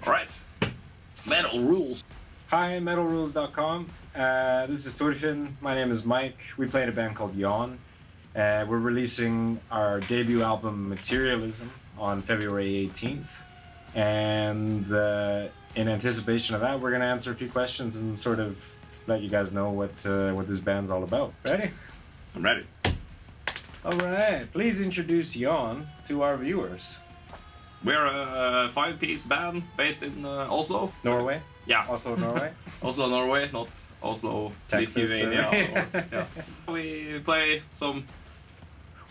All right. Metal rules. Hi, metalrules.com. This is Torfin. My name is Mike. We play in a band called Yawn. We're releasing our debut album, Materialism, on February 18th. And in anticipation of that, we're going to answer a few questions and sort of let you guys know what this band's all about. Ready? I'm ready. All right. Please introduce Yawn to our viewers. We're a 5-piece band based in Oslo. Norway? Yeah. Oslo, Norway? Oslo, Norway, not Oslo, Texas, Lithuania. Yeah. We play some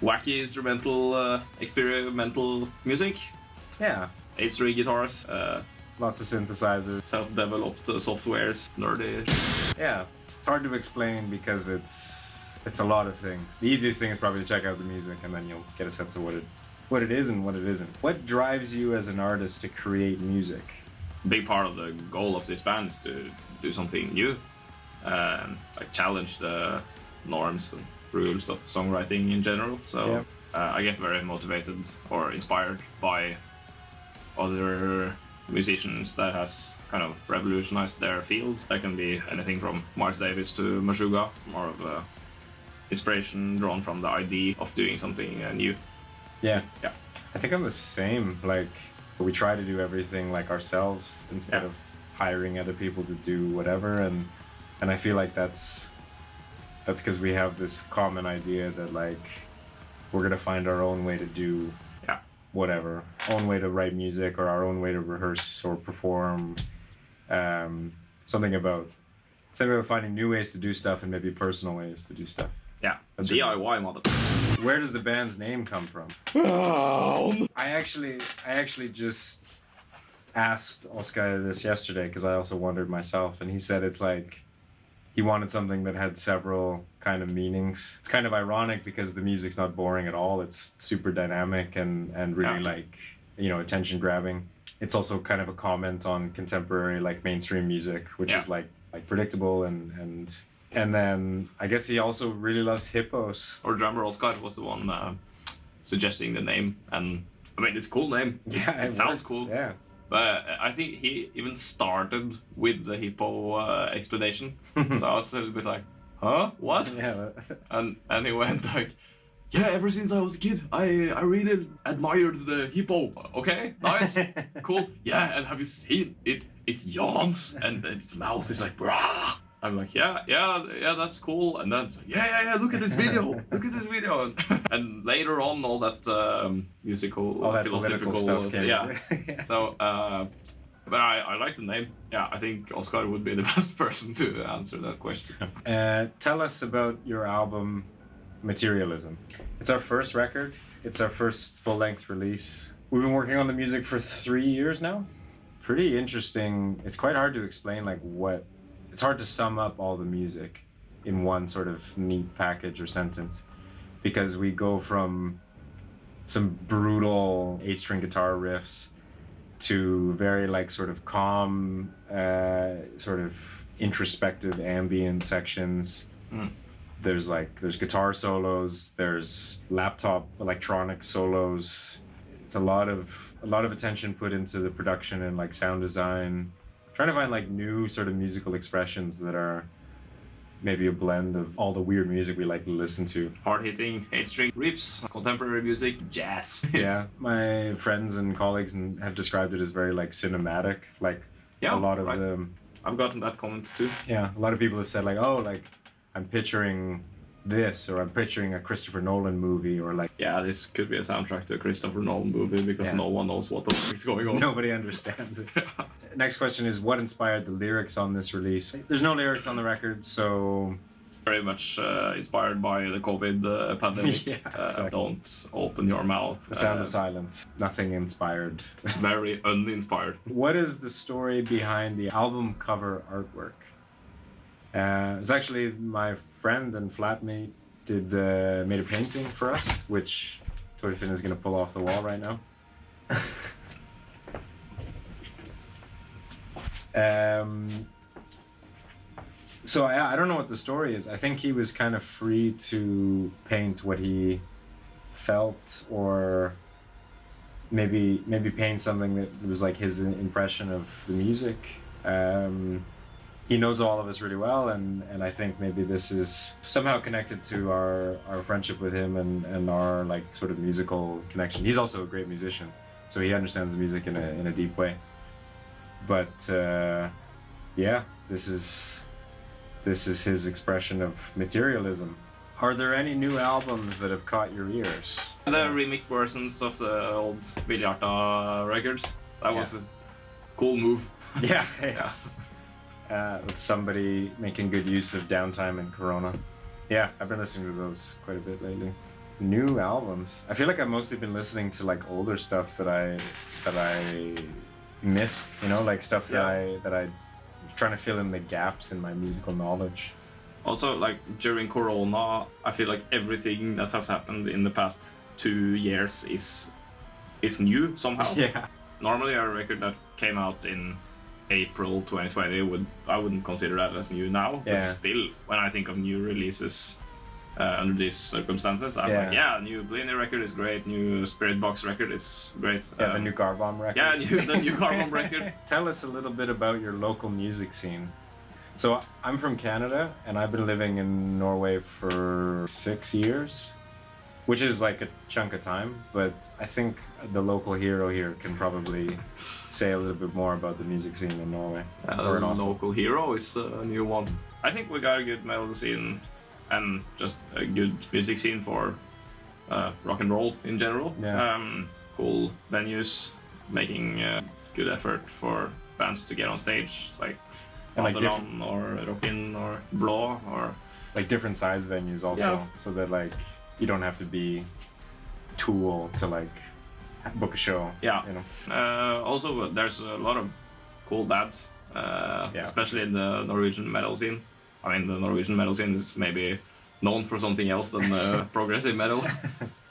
wacky instrumental, experimental music. Yeah. 8-string guitars, Lots of synthesizers. self-developed softwares, nerdy. Yeah. It's hard to explain because it's a lot of things. The easiest thing is probably to check out the music and then you'll get a sense of what it is and what it isn't. What drives you as an artist to create music? A big part of the goal of this band is to do something new, like challenge the norms and rules of songwriting in general. So I get very motivated or inspired by other musicians that has kind of revolutionized their field. That can be anything from Miles Davis to Meshuggah, more of a inspiration drawn from the idea of doing something new. Yeah. Yeah. I think I'm the same. Like, we try to do everything like ourselves instead of hiring other people to do whatever, and I feel like that's because we have this common idea that like we're gonna find our own way to do whatever, own way to write music or our own way to rehearse or perform. Something about finding new ways to do stuff and maybe personal ways to do stuff. Yeah, that's DIY motherfucker. Where does the band's name come from? I actually just asked Oscar this yesterday because I also wondered myself, and he said it's like he wanted something that had several kind of meanings. It's kind of ironic because the music's not boring at all. It's super dynamic and really like, you know, attention grabbing. It's also kind of a comment on contemporary like mainstream music, which is like predictable and then I guess he also really loves hippos. Our drummer Oscar was the one suggesting the name, and I mean it's a cool name. Yeah, it sounds cool. Yeah. But I think he even started with the hippo explanation. So I was a little bit like, huh? What? Yeah. And he went like, yeah, ever since I was a kid, I really admired the hippo. Okay, nice, cool. Yeah, and have you seen it? It yawns and its mouth is like, brah. I'm like, yeah, that's cool. And then it's like, yeah, look at this video. Look at this video. And later on, all that musical, all that philosophical stuff stuff. Yeah. So, but I like the name. Yeah, I think Oscar would be the best person to answer that question. Tell us about your album, Materialism. It's our first record. It's our first full-length release. We've been working on the music for 3 years now. Pretty interesting. It's quite hard to explain it's hard to sum up all the music in one sort of neat package or sentence, because we go from some brutal 8-string guitar riffs to very like sort of calm, sort of introspective ambient sections. There's guitar solos, there's laptop electronic solos. It's a lot of attention put into the production and like sound design. Trying to find like new sort of musical expressions that are maybe a blend of all the weird music we like to listen to. Hard-hitting 8-string riffs, contemporary music, jazz. Yeah, my friends and colleagues have described it as very like cinematic. Like a lot of them. I've gotten that comment too. Yeah, a lot of people have said like, oh, like I'm picturing this, or I'm picturing a Christopher Nolan movie, or like... Yeah, this could be a soundtrack to a Christopher Nolan movie because no one knows what the fuck is going on. Nobody understands it. Next question is, what inspired the lyrics on this release? There's no lyrics on the record, so... Very much inspired by the COVID pandemic. Exactly. Don't open your mouth. The sound of silence. Nothing inspired. Very uninspired. What is the story behind the album cover artwork? It's actually my friend and flatmate made a painting for us, which Torfin is going to pull off the wall right now. So I don't know what the story is. I think he was kind of free to paint what he felt or maybe paint something that was like his impression of the music. He knows all of us really well, and I think maybe this is somehow connected to our friendship with him and our like sort of musical connection. He's also a great musician, so he understands the music in a deep way. But yeah, this is his expression of materialism. Are there any new albums that have caught your ears? The remixed versions of the old Viljarta records. That was a cool move. Yeah. Yeah. With somebody making good use of downtime and Corona. Yeah, I've been listening to those quite a bit lately. New albums. I feel like I've mostly been listening to like older stuff that I missed. You know, like stuff that I'm trying to fill in the gaps in my musical knowledge. Also, like during Corona, I feel like everything that has happened in the past 2 years is new somehow. Yeah. Normally, a record that came out in April 2020 I wouldn't consider that as new now. Yeah. But still, when I think of new releases under these circumstances, I'm like, yeah, new Blini record is great, new Spirit Box record is great. Yeah, the new Garbomb record. Yeah, the new Garbomb record. Tell us a little bit about your local music scene. So I'm from Canada, and I've been living in Norway for 6 years, which is like a chunk of time, but I think the local hero here can probably say a little bit more about the music scene in Norway. The local hero is a new one. I think we got a good metal scene and just a good music scene for rock and roll in general. Yeah. Cool venues, making good effort for bands to get on stage, like Matalan or Rockin or Blå or... Like different size venues also, so that like you don't have to be Tool to like book a show. Yeah. You know. Also, there's a lot of cool bands, especially in the Norwegian metal scene. I mean, the Norwegian metal scene is maybe known for something else than progressive metal,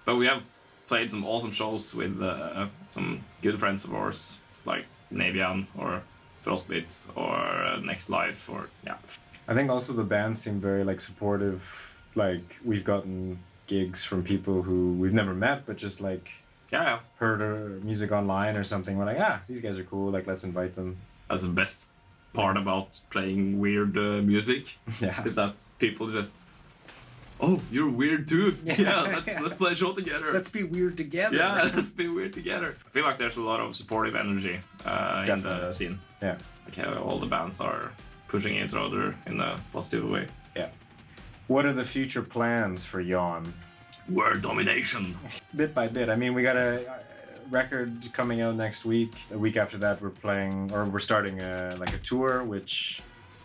but we have played some awesome shows with some good friends of ours, like Yawn or Frostbite or Next Life or I think also the bands seem very like supportive. Like we've gotten gigs from people who we've never met, but just like heard our music online or something. We're like, these guys are cool. Like, let's invite them. That's the best part about playing weird music. Yeah, is that people just, oh, you're weird too. Yeah, let's play a show together. Let's be weird together. Yeah, let's be weird together. I feel like there's a lot of supportive energy in the scene. Yeah, like all the bands are pushing each other in a positive way. Yeah. What are the future plans for Yawn? Word domination. Bit by bit. I mean, we got a record coming out next week. A week after that, we're starting a tour, which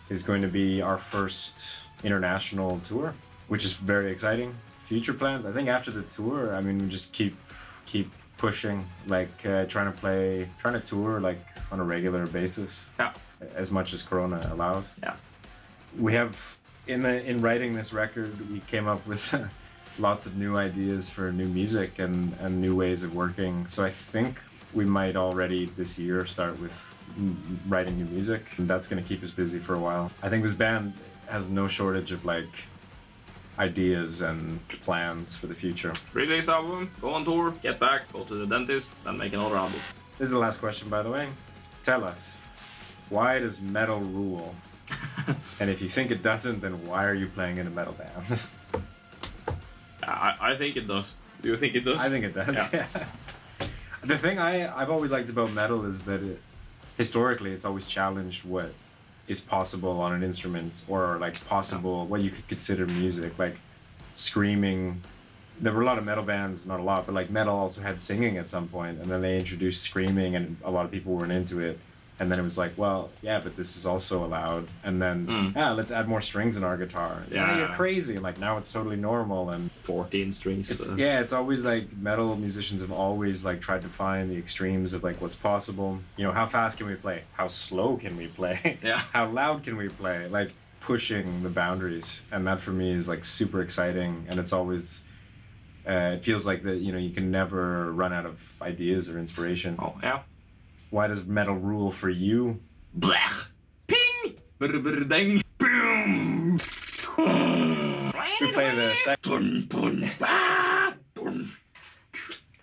is going to be our first international tour, which is very exciting. Future plans, I think after the tour, I mean, we just keep pushing, like trying to tour like on a regular basis. Yeah. As much as Corona allows. Yeah. We have in writing this record, we came up with lots of new ideas for new music and new ways of working. So I think we might already this year start with writing new music, and that's going to keep us busy for a while. I think this band has no shortage of like ideas and plans for the future. Release album, go on tour, get back, go to the dentist, then make another album. This is the last question, by the way. Tell us, why does metal rule? And if you think it doesn't, then why are you playing in a metal band? I think it does. Do you think it does? I think it does, yeah. The thing I've always liked about metal is that historically it's always challenged what is possible on an instrument, or like possible what you could consider music, like screaming. There were a lot of metal bands, not a lot, but like metal also had singing at some point, and then they introduced screaming and a lot of people weren't into it. And then it was like, well, yeah, but this is also allowed. And then, let's add more strings in our guitar. Yeah, you're crazy. And like now it's totally normal. And 14 strings. It's always like metal musicians have always like tried to find the extremes of like what's possible. You know, how fast can we play? How slow can we play? Yeah. How loud can we play? Like pushing the boundaries. And that for me is like super exciting. And it's always, it feels like that, you know, you can never run out of ideas or inspiration. Oh, yeah. Why does metal rule for you? Blech! Ping! Brr brr ding! Boom! We play the second.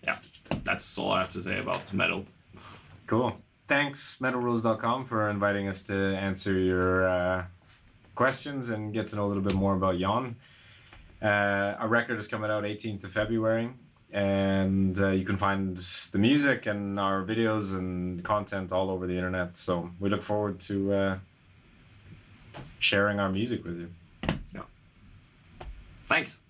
Yeah. that's all I have to say about metal. Cool. Thanks, metalrules.com, for inviting us to answer your questions and get to know a little bit more about Yawn. Our record is coming out 18th of February, and you can find the music and our videos and content all over the internet. So we look forward to sharing our music with you. Yeah. Thanks.